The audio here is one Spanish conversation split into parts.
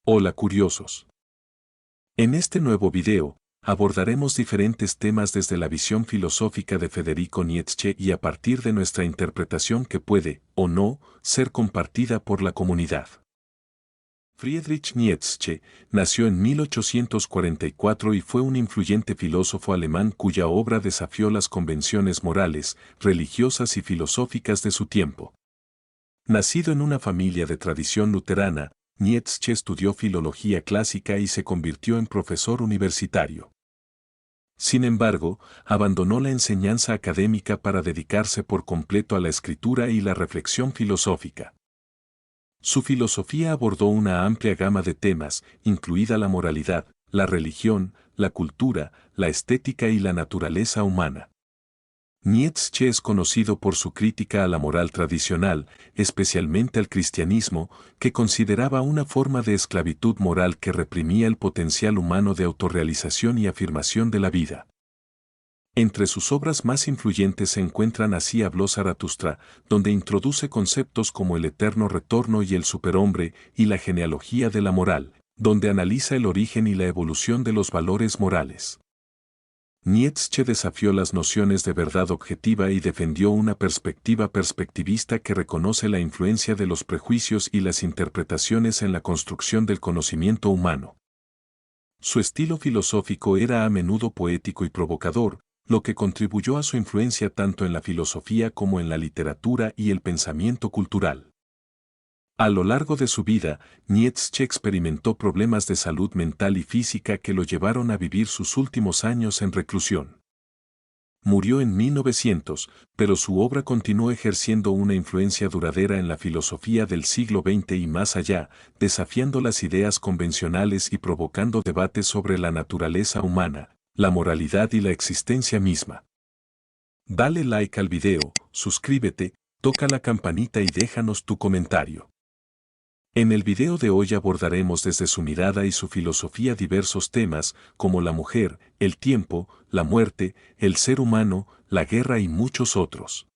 Hola curiosos. En este nuevo video, abordaremos diferentes temas desde la visión filosófica de Federico Nietzsche y a partir de nuestra interpretación que puede, o no, ser compartida por la comunidad. Friedrich Nietzsche nació en 1844 y fue un influyente filósofo alemán cuya obra desafió las convenciones morales, religiosas y filosóficas de su tiempo. Nacido en una familia de tradición luterana, Nietzsche estudió filología clásica y se convirtió en profesor universitario. Sin embargo, abandonó la enseñanza académica para dedicarse por completo a la escritura y la reflexión filosófica. Su filosofía abordó una amplia gama de temas, incluida la moralidad, la religión, la cultura, la estética y la naturaleza humana. Nietzsche es conocido por su crítica a la moral tradicional, especialmente al cristianismo, que consideraba una forma de esclavitud moral que reprimía el potencial humano de autorrealización y afirmación de la vida. Entre sus obras más influyentes se encuentran Así habló Zaratustra, donde introduce conceptos como el eterno retorno y el superhombre, y la genealogía de la moral, donde analiza el origen y la evolución de los valores morales. Nietzsche desafió las nociones de verdad objetiva y defendió una perspectiva perspectivista que reconoce la influencia de los prejuicios y las interpretaciones en la construcción del conocimiento humano. Su estilo filosófico era a menudo poético y provocador, lo que contribuyó a su influencia tanto en la filosofía como en la literatura y el pensamiento cultural. A lo largo de su vida, Nietzsche experimentó problemas de salud mental y física que lo llevaron a vivir sus últimos años en reclusión. Murió en 1900, pero su obra continuó ejerciendo una influencia duradera en la filosofía del siglo XX y más allá, desafiando las ideas convencionales y provocando debates sobre la naturaleza humana, la moralidad y la existencia misma. Dale like al video, suscríbete, toca la campanita y déjanos tu comentario. En el video de hoy abordaremos desde su mirada y su filosofía diversos temas como la mujer, el tiempo, la muerte, el ser humano, la guerra y muchos otros.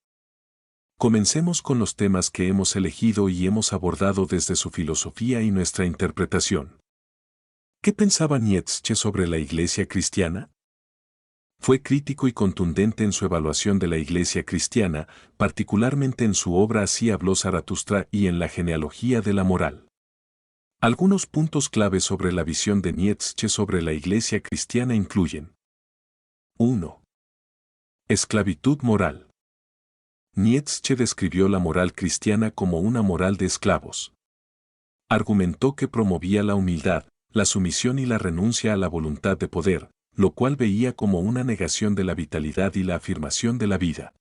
Comencemos con los temas que hemos elegido y hemos abordado desde su filosofía y nuestra interpretación. ¿Qué pensaba Nietzsche sobre la Iglesia cristiana? Fue crítico y contundente en su evaluación de la Iglesia cristiana, particularmente en su obra Así habló Zaratustra y en la genealogía de la moral. Algunos puntos clave sobre la visión de Nietzsche sobre la Iglesia cristiana incluyen: 1. Esclavitud moral. Nietzsche describió la moral cristiana como una moral de esclavos. Argumentó que promovía la humildad, la sumisión y la renuncia a la voluntad de poder, lo cual veía como una negación de la vitalidad y la afirmación de la vida.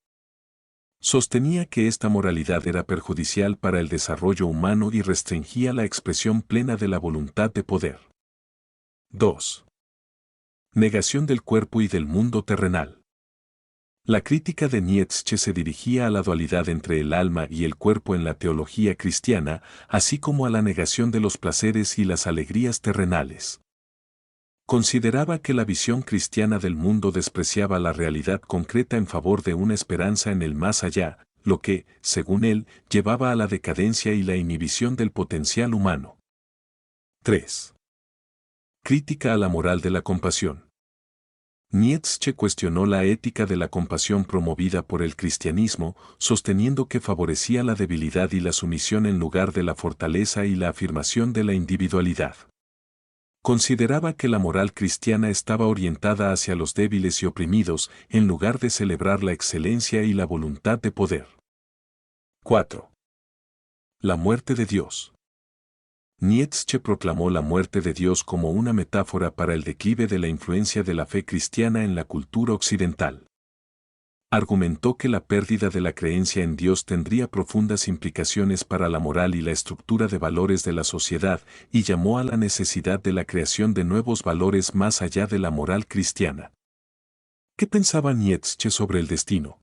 Sostenía que esta moralidad era perjudicial para el desarrollo humano y restringía la expresión plena de la voluntad de poder. 2. Negación del cuerpo y del mundo terrenal. La crítica de Nietzsche se dirigía a la dualidad entre el alma y el cuerpo en la teología cristiana, así como a la negación de los placeres y las alegrías terrenales. Consideraba que la visión cristiana del mundo despreciaba la realidad concreta en favor de una esperanza en el más allá, lo que, según él, llevaba a la decadencia y la inhibición del potencial humano. 3. Crítica a la moral de la compasión. Nietzsche cuestionó la ética de la compasión promovida por el cristianismo, sosteniendo que favorecía la debilidad y la sumisión en lugar de la fortaleza y la afirmación de la individualidad. Consideraba que la moral cristiana estaba orientada hacia los débiles y oprimidos, en lugar de celebrar la excelencia y la voluntad de poder. 4. La muerte de Dios. Nietzsche proclamó la muerte de Dios como una metáfora para el declive de la influencia de la fe cristiana en la cultura occidental. Argumentó que la pérdida de la creencia en Dios tendría profundas implicaciones para la moral y la estructura de valores de la sociedad y llamó a la necesidad de la creación de nuevos valores más allá de la moral cristiana. ¿Qué pensaba Nietzsche sobre el destino?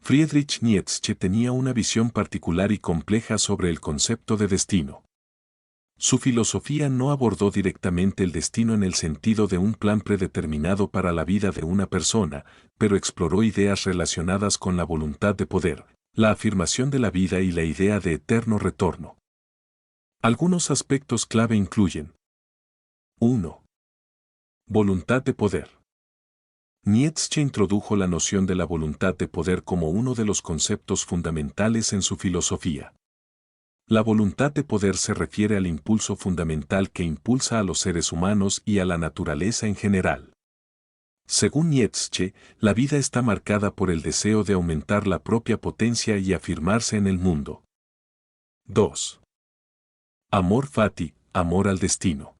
Friedrich Nietzsche tenía una visión particular y compleja sobre el concepto de destino. Su filosofía no abordó directamente el destino en el sentido de un plan predeterminado para la vida de una persona, pero exploró ideas relacionadas con la voluntad de poder, la afirmación de la vida y la idea de eterno retorno. Algunos aspectos clave incluyen: 1. Voluntad de poder. Nietzsche introdujo la noción de la voluntad de poder como uno de los conceptos fundamentales en su filosofía. La voluntad de poder se refiere al impulso fundamental que impulsa a los seres humanos y a la naturaleza en general. Según Nietzsche, la vida está marcada por el deseo de aumentar la propia potencia y afirmarse en el mundo. 2. Amor fati, amor al destino.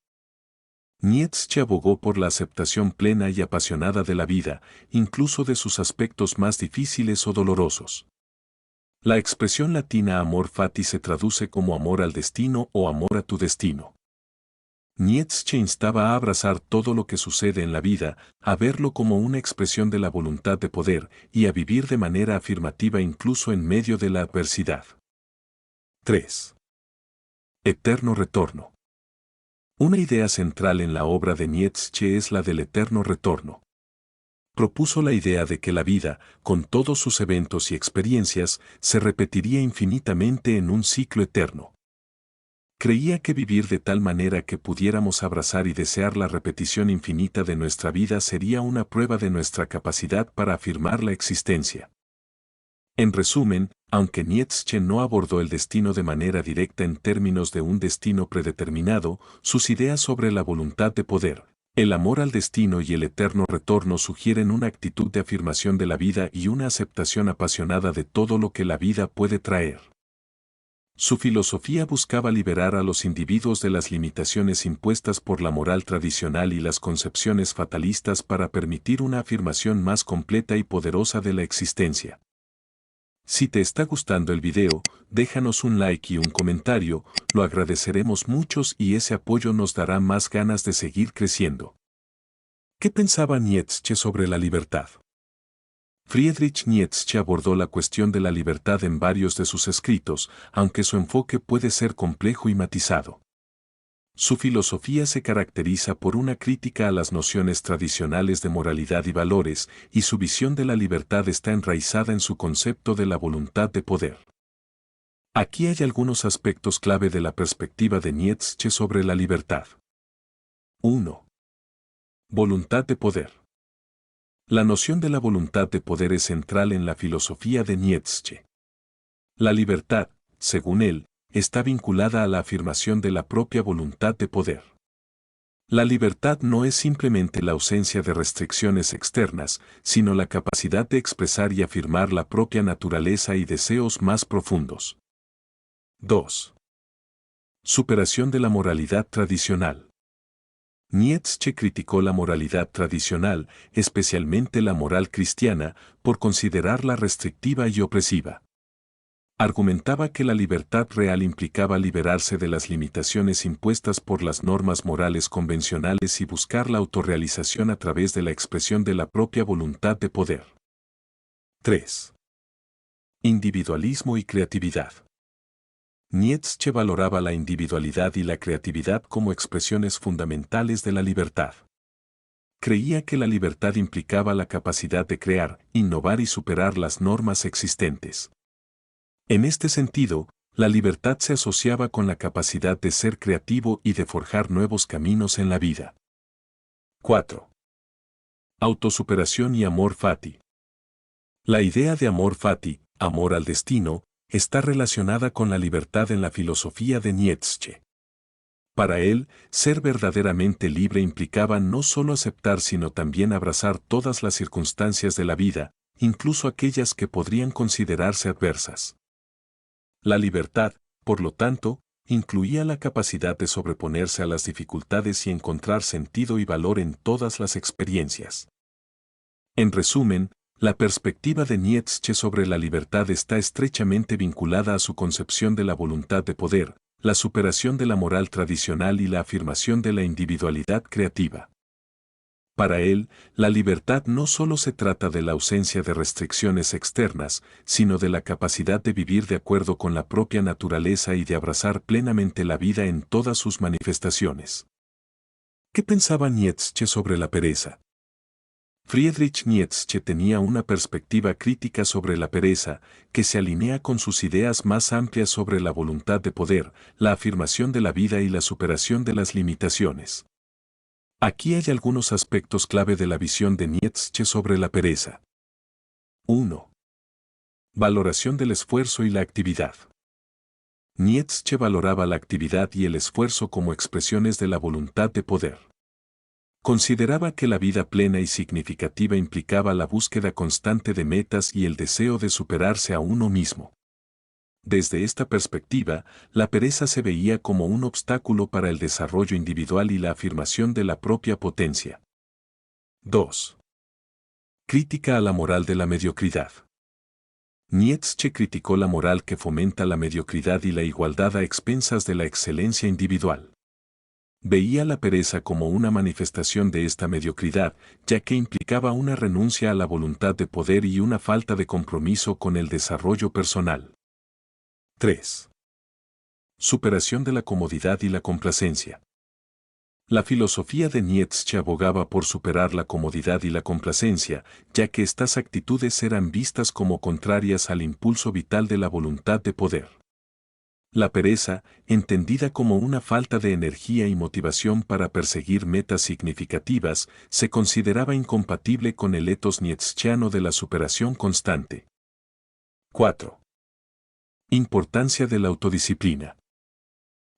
Nietzsche abogó por la aceptación plena y apasionada de la vida, incluso de sus aspectos más difíciles o dolorosos. La expresión latina amor fati se traduce como amor al destino o amor a tu destino. Nietzsche instaba a abrazar todo lo que sucede en la vida, a verlo como una expresión de la voluntad de poder y a vivir de manera afirmativa incluso en medio de la adversidad. 3. Eterno retorno. Una idea central en la obra de Nietzsche es la del eterno retorno. Propuso la idea de que la vida, con todos sus eventos y experiencias, se repetiría infinitamente en un ciclo eterno. Creía que vivir de tal manera que pudiéramos abrazar y desear la repetición infinita de nuestra vida sería una prueba de nuestra capacidad para afirmar la existencia. En resumen, aunque Nietzsche no abordó el destino de manera directa en términos de un destino predeterminado, sus ideas sobre la voluntad de poder, el amor al destino y el eterno retorno sugieren una actitud de afirmación de la vida y una aceptación apasionada de todo lo que la vida puede traer. Su filosofía buscaba liberar a los individuos de las limitaciones impuestas por la moral tradicional y las concepciones fatalistas para permitir una afirmación más completa y poderosa de la existencia. Si te está gustando el video, déjanos un like y un comentario, lo agradeceremos muchos y ese apoyo nos dará más ganas de seguir creciendo. ¿Qué pensaba Nietzsche sobre la libertad? Friedrich Nietzsche abordó la cuestión de la libertad en varios de sus escritos, aunque su enfoque puede ser complejo y matizado. Su filosofía se caracteriza por una crítica a las nociones tradicionales de moralidad y valores, y su visión de la libertad está enraizada en su concepto de la voluntad de poder. Aquí hay algunos aspectos clave de la perspectiva de Nietzsche sobre la libertad. 1. Voluntad de poder. La noción de la voluntad de poder es central en la filosofía de Nietzsche. La libertad, según él, está vinculada a la afirmación de la propia voluntad de poder. La libertad no es simplemente la ausencia de restricciones externas, sino la capacidad de expresar y afirmar la propia naturaleza y deseos más profundos. 2. Superación de la moralidad tradicional. Nietzsche criticó la moralidad tradicional, especialmente la moral cristiana, por considerarla restrictiva y opresiva. Argumentaba que la libertad real implicaba liberarse de las limitaciones impuestas por las normas morales convencionales y buscar la autorrealización a través de la expresión de la propia voluntad de poder. 3. Individualismo y creatividad. Nietzsche valoraba la individualidad y la creatividad como expresiones fundamentales de la libertad. Creía que la libertad implicaba la capacidad de crear, innovar y superar las normas existentes. En este sentido, la libertad se asociaba con la capacidad de ser creativo y de forjar nuevos caminos en la vida. 4. Autosuperación y amor fati. La idea de amor fati, amor al destino, está relacionada con la libertad en la filosofía de Nietzsche. Para él, ser verdaderamente libre implicaba no solo aceptar sino también abrazar todas las circunstancias de la vida, incluso aquellas que podrían considerarse adversas. La libertad, por lo tanto, incluía la capacidad de sobreponerse a las dificultades y encontrar sentido y valor en todas las experiencias. En resumen, la perspectiva de Nietzsche sobre la libertad está estrechamente vinculada a su concepción de la voluntad de poder, la superación de la moral tradicional y la afirmación de la individualidad creativa. Para él, la libertad no solo se trata de la ausencia de restricciones externas, sino de la capacidad de vivir de acuerdo con la propia naturaleza y de abrazar plenamente la vida en todas sus manifestaciones. ¿Qué pensaba Nietzsche sobre la pereza? Friedrich Nietzsche tenía una perspectiva crítica sobre la pereza, que se alinea con sus ideas más amplias sobre la voluntad de poder, la afirmación de la vida y la superación de las limitaciones. Aquí hay algunos aspectos clave de la visión de Nietzsche sobre la pereza. 1. Valoración del esfuerzo y la actividad. Nietzsche valoraba la actividad y el esfuerzo como expresiones de la voluntad de poder. Consideraba que la vida plena y significativa implicaba la búsqueda constante de metas y el deseo de superarse a uno mismo. Desde esta perspectiva, la pereza se veía como un obstáculo para el desarrollo individual y la afirmación de la propia potencia. 2. Crítica a la moral de la mediocridad. Nietzsche criticó la moral que fomenta la mediocridad y la igualdad a expensas de la excelencia individual. Veía la pereza como una manifestación de esta mediocridad, ya que implicaba una renuncia a la voluntad de poder y una falta de compromiso con el desarrollo personal. 3. Superación de la comodidad y la complacencia. La filosofía de Nietzsche abogaba por superar la comodidad y la complacencia, ya que estas actitudes eran vistas como contrarias al impulso vital de la voluntad de poder. La pereza, entendida como una falta de energía y motivación para perseguir metas significativas, se consideraba incompatible con el ethos nietzscheano de la superación constante. 4. Importancia de la autodisciplina.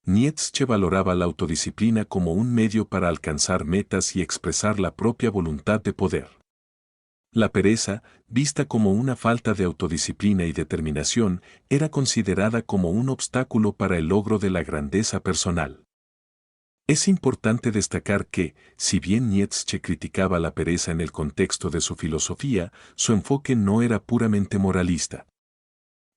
Nietzsche valoraba la autodisciplina como un medio para alcanzar metas y expresar la propia voluntad de poder. La pereza, vista como una falta de autodisciplina y determinación, era considerada como un obstáculo para el logro de la grandeza personal. Es importante destacar que, si bien Nietzsche criticaba la pereza en el contexto de su filosofía, su enfoque no era puramente moralista.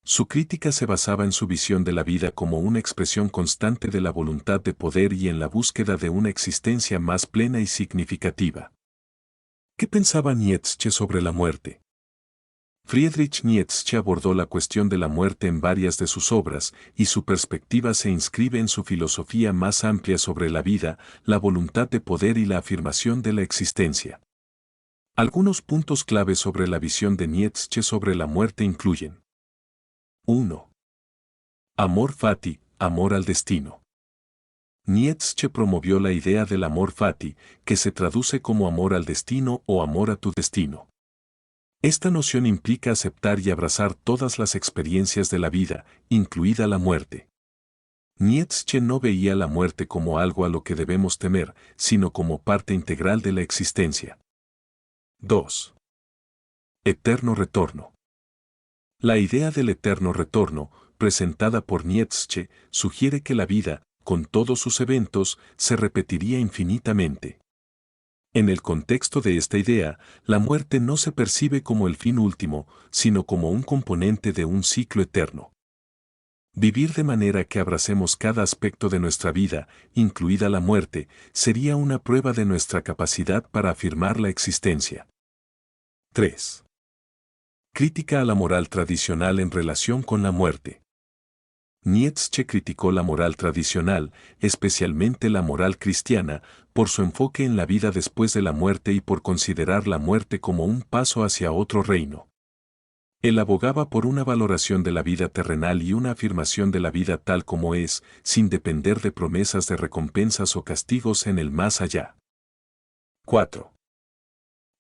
Su crítica se basaba en su visión de la vida como una expresión constante de la voluntad de poder y en la búsqueda de una existencia más plena y significativa. ¿Qué pensaba Nietzsche sobre la muerte? Friedrich Nietzsche abordó la cuestión de la muerte en varias de sus obras, y su perspectiva se inscribe en su filosofía más amplia sobre la vida, la voluntad de poder y la afirmación de la existencia. Algunos puntos clave sobre la visión de Nietzsche sobre la muerte incluyen: 1. Amor fati, amor al destino. Nietzsche promovió la idea del amor fati, que se traduce como amor al destino o amor a tu destino. Esta noción implica aceptar y abrazar todas las experiencias de la vida, incluida la muerte. Nietzsche no veía la muerte como algo a lo que debemos temer, sino como parte integral de la existencia. 2. Eterno retorno. La idea del eterno retorno, presentada por Nietzsche, sugiere que la vida, con todos sus eventos, se repetiría infinitamente. En el contexto de esta idea, la muerte no se percibe como el fin último, sino como un componente de un ciclo eterno. Vivir de manera que abracemos cada aspecto de nuestra vida, incluida la muerte, sería una prueba de nuestra capacidad para afirmar la existencia. 3. Crítica a la moral tradicional en relación con la muerte. Nietzsche criticó la moral tradicional, especialmente la moral cristiana, por su enfoque en la vida después de la muerte y por considerar la muerte como un paso hacia otro reino. Él abogaba por una valoración de la vida terrenal y una afirmación de la vida tal como es, sin depender de promesas de recompensas o castigos en el más allá. 4.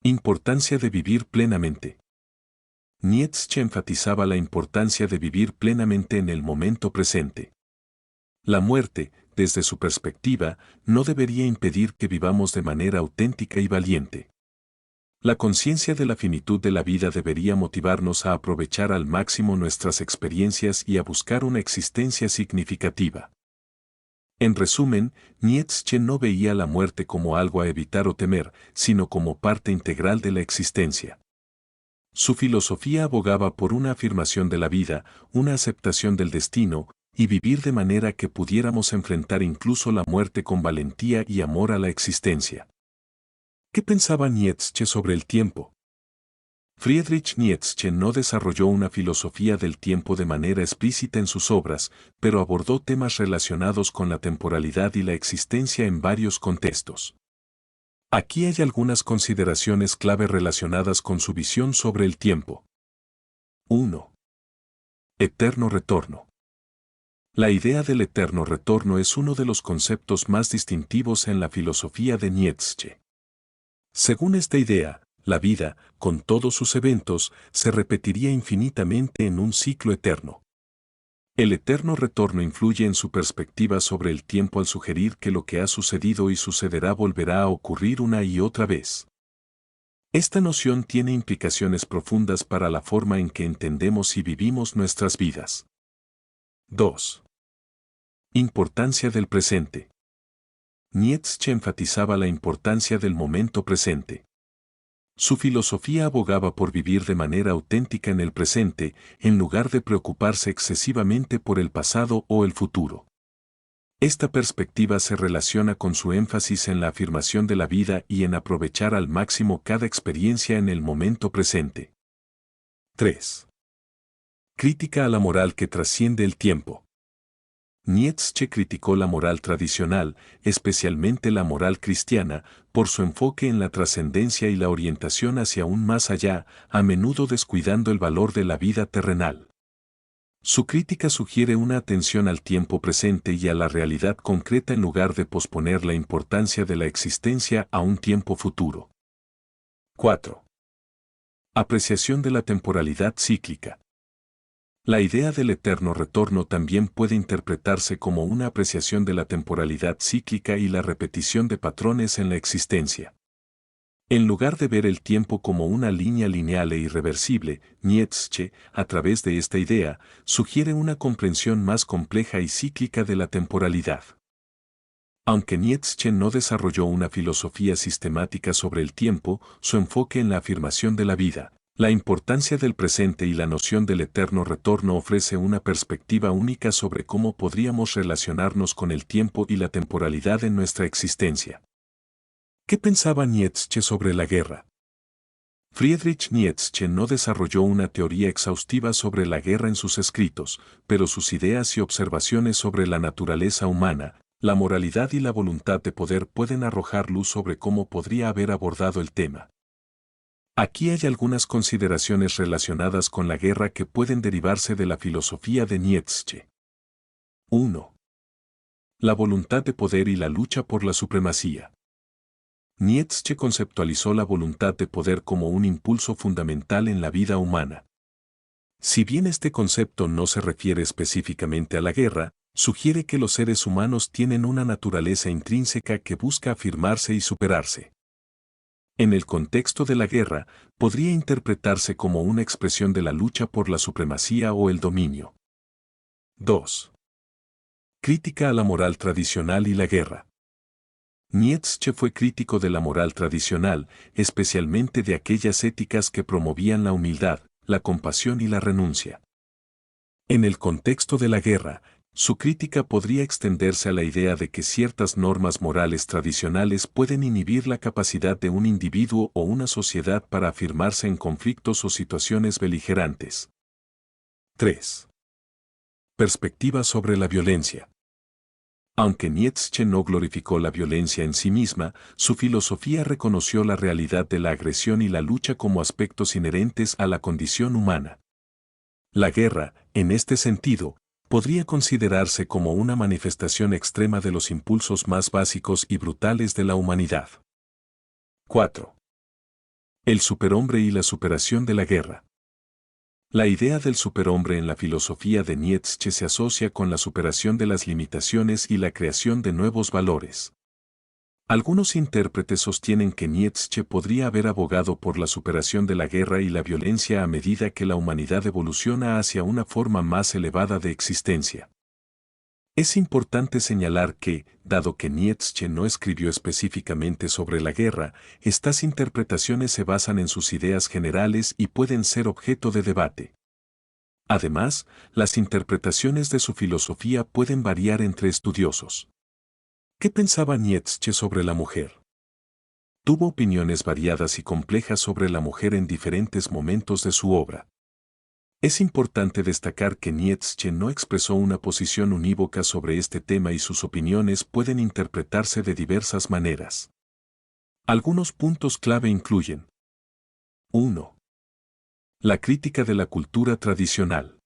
Importancia de vivir plenamente. Nietzsche enfatizaba la importancia de vivir plenamente en el momento presente. La muerte, desde su perspectiva, no debería impedir que vivamos de manera auténtica y valiente. La conciencia de la finitud de la vida debería motivarnos a aprovechar al máximo nuestras experiencias y a buscar una existencia significativa. En resumen, Nietzsche no veía la muerte como algo a evitar o temer, sino como parte integral de la existencia. Su filosofía abogaba por una afirmación de la vida, una aceptación del destino, y vivir de manera que pudiéramos enfrentar incluso la muerte con valentía y amor a la existencia. ¿Qué pensaba Nietzsche sobre el tiempo? Friedrich Nietzsche no desarrolló una filosofía del tiempo de manera explícita en sus obras, pero abordó temas relacionados con la temporalidad y la existencia en varios contextos. Aquí hay algunas consideraciones clave relacionadas con su visión sobre el tiempo. 1. Eterno retorno. La idea del eterno retorno es uno de los conceptos más distintivos en la filosofía de Nietzsche. Según esta idea, la vida, con todos sus eventos, se repetiría infinitamente en un ciclo eterno. El eterno retorno influye en su perspectiva sobre el tiempo al sugerir que lo que ha sucedido y sucederá volverá a ocurrir una y otra vez. Esta noción tiene implicaciones profundas para la forma en que entendemos y vivimos nuestras vidas. 2. Importancia del presente. Nietzsche enfatizaba la importancia del momento presente. Su filosofía abogaba por vivir de manera auténtica en el presente, en lugar de preocuparse excesivamente por el pasado o el futuro. Esta perspectiva se relaciona con su énfasis en la afirmación de la vida y en aprovechar al máximo cada experiencia en el momento presente. 3. Crítica a la moral que trasciende el tiempo. Nietzsche criticó la moral tradicional, especialmente la moral cristiana, por su enfoque en la trascendencia y la orientación hacia un más allá, a menudo descuidando el valor de la vida terrenal. Su crítica sugiere una atención al tiempo presente y a la realidad concreta en lugar de posponer la importancia de la existencia a un tiempo futuro. 4. Apreciación de la temporalidad cíclica. La idea del eterno retorno también puede interpretarse como una apreciación de la temporalidad cíclica y la repetición de patrones en la existencia. En lugar de ver el tiempo como una línea lineal e irreversible, Nietzsche, a través de esta idea, sugiere una comprensión más compleja y cíclica de la temporalidad. Aunque Nietzsche no desarrolló una filosofía sistemática sobre el tiempo, su enfoque en la afirmación de la vida, la importancia del presente y la noción del eterno retorno ofrece una perspectiva única sobre cómo podríamos relacionarnos con el tiempo y la temporalidad en nuestra existencia. ¿Qué pensaba Nietzsche sobre la guerra? Friedrich Nietzsche no desarrolló una teoría exhaustiva sobre la guerra en sus escritos, pero sus ideas y observaciones sobre la naturaleza humana, la moralidad y la voluntad de poder pueden arrojar luz sobre cómo podría haber abordado el tema. Aquí hay algunas consideraciones relacionadas con la guerra que pueden derivarse de la filosofía de Nietzsche. 1. La voluntad de poder y la lucha por la supremacía. Nietzsche conceptualizó la voluntad de poder como un impulso fundamental en la vida humana. Si bien este concepto no se refiere específicamente a la guerra, sugiere que los seres humanos tienen una naturaleza intrínseca que busca afirmarse y superarse. En el contexto de la guerra, podría interpretarse como una expresión de la lucha por la supremacía o el dominio. 2. Crítica a la moral tradicional y la guerra. Nietzsche fue crítico de la moral tradicional, especialmente de aquellas éticas que promovían la humildad, la compasión y la renuncia. En el contexto de la guerra, su crítica podría extenderse a la idea de que ciertas normas morales tradicionales pueden inhibir la capacidad de un individuo o una sociedad para afirmarse en conflictos o situaciones beligerantes. 3. Perspectiva sobre la violencia. Aunque Nietzsche no glorificó la violencia en sí misma, su filosofía reconoció la realidad de la agresión y la lucha como aspectos inherentes a la condición humana. La guerra, en este sentido, podría considerarse como una manifestación extrema de los impulsos más básicos y brutales de la humanidad. 4. El superhombre y la superación de la guerra. La idea del superhombre en la filosofía de Nietzsche se asocia con la superación de las limitaciones y la creación de nuevos valores. Algunos intérpretes sostienen que Nietzsche podría haber abogado por la superación de la guerra y la violencia a medida que la humanidad evoluciona hacia una forma más elevada de existencia. Es importante señalar que, dado que Nietzsche no escribió específicamente sobre la guerra, estas interpretaciones se basan en sus ideas generales y pueden ser objeto de debate. Además, las interpretaciones de su filosofía pueden variar entre estudiosos. ¿Qué pensaba Nietzsche sobre la mujer? Tuvo opiniones variadas y complejas sobre la mujer en diferentes momentos de su obra. Es importante destacar que Nietzsche no expresó una posición unívoca sobre este tema y sus opiniones pueden interpretarse de diversas maneras. Algunos puntos clave incluyen: 1. La crítica de la cultura tradicional.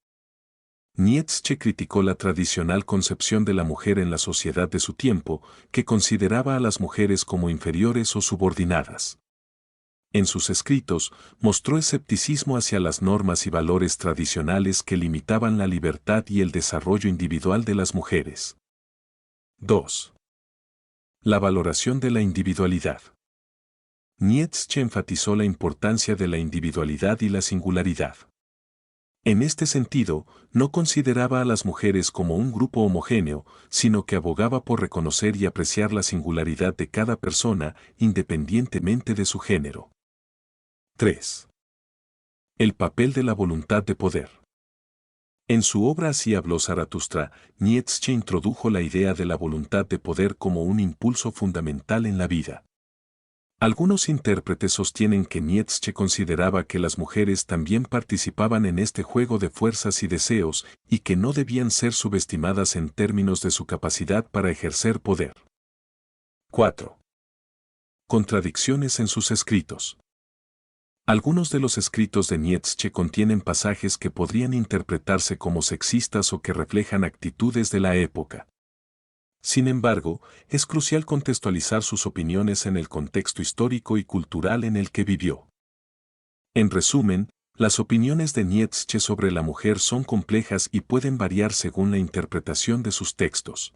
Nietzsche criticó la tradicional concepción de la mujer en la sociedad de su tiempo, que consideraba a las mujeres como inferiores o subordinadas. En sus escritos, mostró escepticismo hacia las normas y valores tradicionales que limitaban la libertad y el desarrollo individual de las mujeres. 2. La valoración de la individualidad. Nietzsche enfatizó la importancia de la individualidad y la singularidad. En este sentido, no consideraba a las mujeres como un grupo homogéneo, sino que abogaba por reconocer y apreciar la singularidad de cada persona, independientemente de su género. 3. El papel de la voluntad de poder. En su obra Así habló Zaratustra, Nietzsche introdujo la idea de la voluntad de poder como un impulso fundamental en la vida. Algunos intérpretes sostienen que Nietzsche consideraba que las mujeres también participaban en este juego de fuerzas y deseos y que no debían ser subestimadas en términos de su capacidad para ejercer poder. 4. Contradicciones en sus escritos. Algunos de los escritos de Nietzsche contienen pasajes que podrían interpretarse como sexistas o que reflejan actitudes de la época. Sin embargo, es crucial contextualizar sus opiniones en el contexto histórico y cultural en el que vivió. En resumen, las opiniones de Nietzsche sobre la mujer son complejas y pueden variar según la interpretación de sus textos.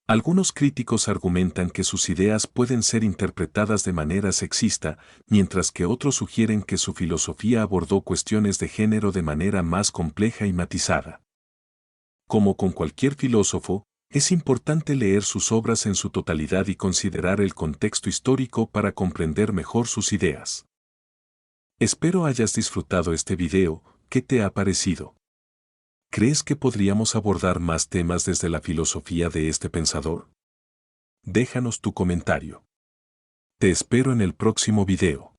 Algunos críticos argumentan que sus ideas pueden ser interpretadas de manera sexista, mientras que otros sugieren que su filosofía abordó cuestiones de género de manera más compleja y matizada. Como con cualquier filósofo, es importante leer sus obras en su totalidad y considerar el contexto histórico para comprender mejor sus ideas. Espero hayas disfrutado este video. ¿Qué te ha parecido? ¿Crees que podríamos abordar más temas desde la filosofía de este pensador? Déjanos tu comentario. Te espero en el próximo video.